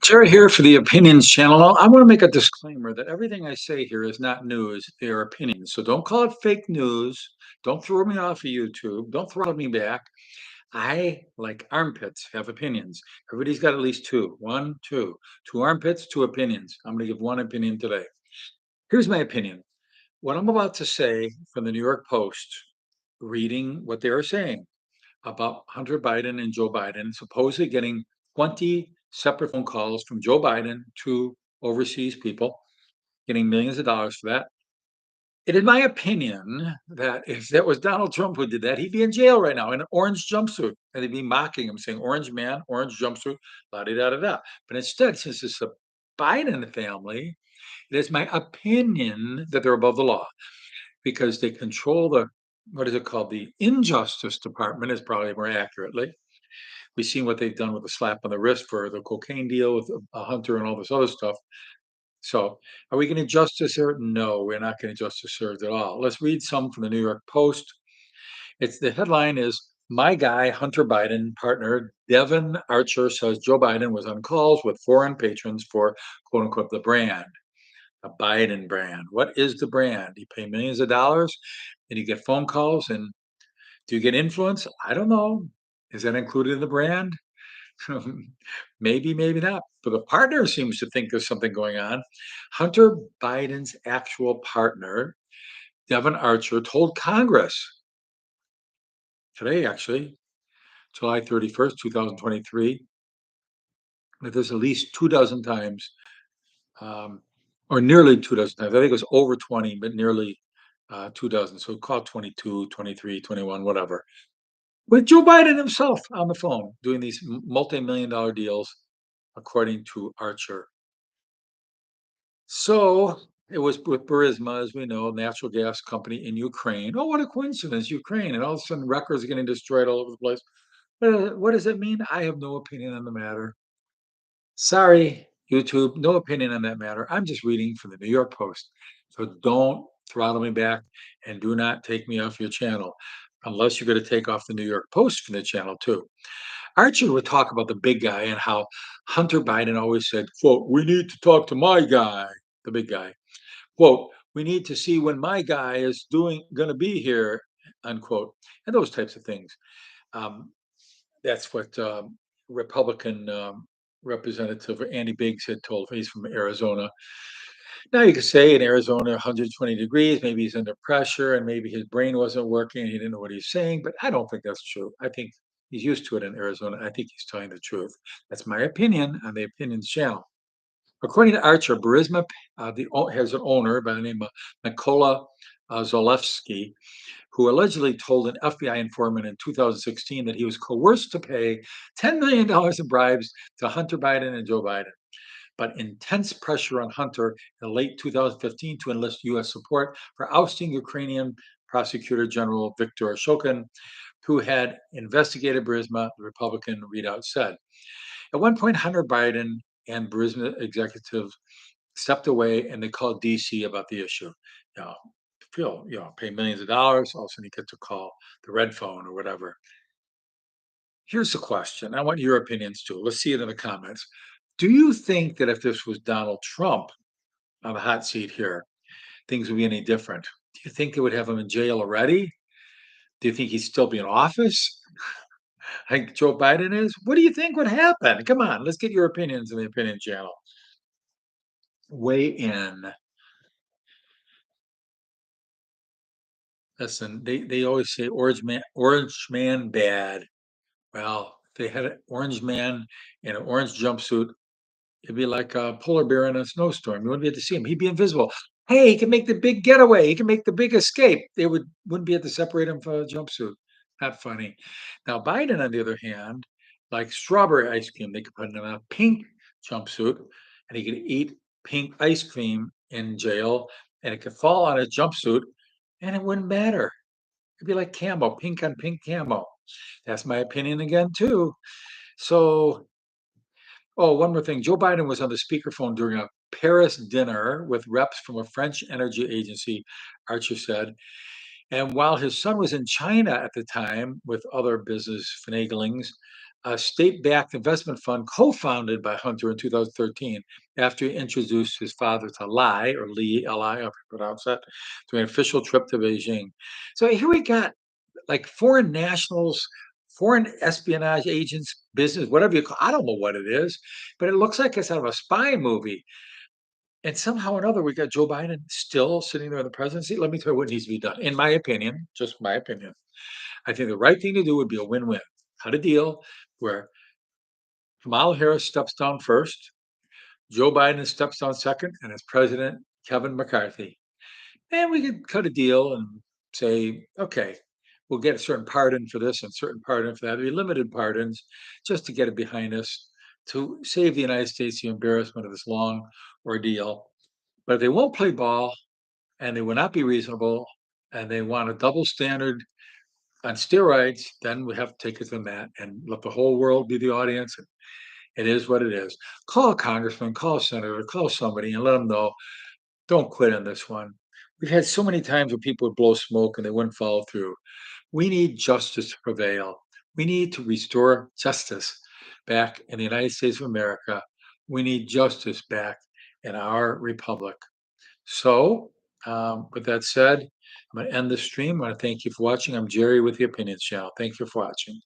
Terry here for the Opinions channel. I want to make a disclaimer that everything I say here is not news, they are opinions. So don't call it fake news. Don't throw me off of YouTube. Don't throw me back. I, like armpits, have opinions. Everybody's got at least two. One, two. Two armpits, two opinions. I'm going to give one opinion today. Here's my opinion. What I'm about to say from the New York Post, reading what they are saying about Hunter Biden and Joe Biden supposedly getting 20 separate phone calls from Joe Biden to overseas people, getting millions of dollars for that. It is my opinion that if that was Donald Trump who did that, he'd be in jail right now in an orange jumpsuit. And they'd be mocking him, saying, "Orange man, orange jumpsuit, la da da da da." But instead, since it's a Biden family, it is my opinion that they're above the law because they control the, what is it called? The Injustice Department, is probably more accurately. We've seen what they've done with the slap on the wrist for the cocaine deal with Hunter and all this other stuff. So, are we getting justice here? No, we're not getting justice served at all. Let's read some from the New York Post. It's the headline is "My Guy Hunter Biden partner Devon Archer says Joe Biden was on calls with foreign patrons for quote unquote the brand." A Biden brand. What is the brand? You pay millions of dollars and you get phone calls, and do you get influence? I don't know. Is that included in the brand? Maybe, maybe not. But the partner seems to think there's something going on. Hunter Biden's actual partner, Devon Archer, told Congress today, actually, July 31st, 2023, that there's at least 2 dozen times, um, or nearly 2 dozen times. I think it was over 20, but nearly 2 dozen. So call it 22, 23, 21, whatever. With Joe Biden himself on the phone doing these multi-million dollar deals, according to Archer. So it was with Burisma, as we know, natural gas company in Ukraine. Oh, what a coincidence, Ukraine. And all of a sudden, records are getting destroyed all over the place. What does it mean? I have no opinion on the matter. Sorry, YouTube, no opinion on that matter. I'm just reading from the New York Post. So don't throttle me back and do not take me off your channel unless you're going to take off the New York Post from the channel too. Archer would talk about the big guy and how Hunter Biden always said, quote, "We need to talk to my guy," the big guy. Quote, "We need to see when my guy is going to be here," unquote, and those types of things. Um, that's what Republican Representative Andy Biggs had told. He's from Arizona. Now you could say in Arizona, 120 degrees, maybe he's under pressure and maybe his brain wasn't working. He didn't know what he was saying, but I don't think that's true. I think he's used to it in Arizona. I think he's telling the truth. That's my opinion on the Opinions channel. According to Archer, Burisma has an owner by the name of Mykola Zalewski, who allegedly told an FBI informant in 2016 that he was coerced to pay $10 million in bribes to Hunter Biden and Joe Biden. But intense pressure on Hunter in late 2015 to enlist U.S. support for ousting Ukrainian Prosecutor General Viktor Shokin, who had investigated Burisma, the Republican readout said. At one point, Hunter Biden and Burisma executives stepped away and they called DC about the issue. You know, pay millions of dollars, all of a sudden you get to call the red phone or whatever. Here's the question. I want your opinions too. Let's see it in the comments. Do you think that if this was Donald Trump on the hot seat here, things would be any different? Do you think they would have him in jail already? Do you think he'd still be in office like Joe Biden is? What do you think would happen? Come on, let's get your opinions in the opinion channel. Weigh in. Listen, they always say orange man bad. Well, if they had an orange man in an orange jumpsuit, it'd be like a polar bear in a snowstorm. You wouldn't be able to see him. He'd be invisible. Hey, he can make the big getaway. He can make the big escape. They wouldn't be able to separate him from a jumpsuit. Not funny. Now Biden, on the other hand, like strawberry ice cream, they could put him in a pink jumpsuit, and he could eat pink ice cream in jail, and it could fall on his jumpsuit, and it wouldn't matter. It'd be like camo, pink on pink camo. That's my opinion again too. So, oh, one more thing. Joe Biden was on the speakerphone during a Paris dinner with reps from a French energy agency, Archer said. And while his son was in China at the time with other business finaglings, a state-backed investment fund co-founded by Hunter in 2013 after he introduced his father to Lai, or Lee, L-I, however you pronounce that, during an official trip to Beijing. So here we got like foreign nationals, foreign espionage agents, business, whatever you call. I don't know what it is, but it looks like it's out of a spy movie. And somehow or another, we got Joe Biden still sitting there in the presidency. Let me tell you what needs to be done. In my opinion, just my opinion, I think the right thing to do would be a win-win. Cut a deal where Kamala Harris steps down first, Joe Biden steps down second, and as president, Kevin McCarthy. And we could cut a deal and say, okay, we'll get a certain pardon for this and certain pardon for that. There'll be limited pardons just to get it behind us to save the United States the embarrassment of this long ordeal. But if they won't play ball and they will not be reasonable and they want a double standard on steroids, then we have to take it to the mat and let the whole world be the audience. And it is what it is. Call a congressman, call a senator, call somebody and let them know, don't quit on this one. We've had so many times where people would blow smoke and they wouldn't follow through. We need justice to prevail. We need to restore justice back in the United States of America. We need justice back in our republic. So, with that said, I'm going to end the stream. I want to thank you for watching. I'm Jerry with the Opinions Channel. Thank you for watching.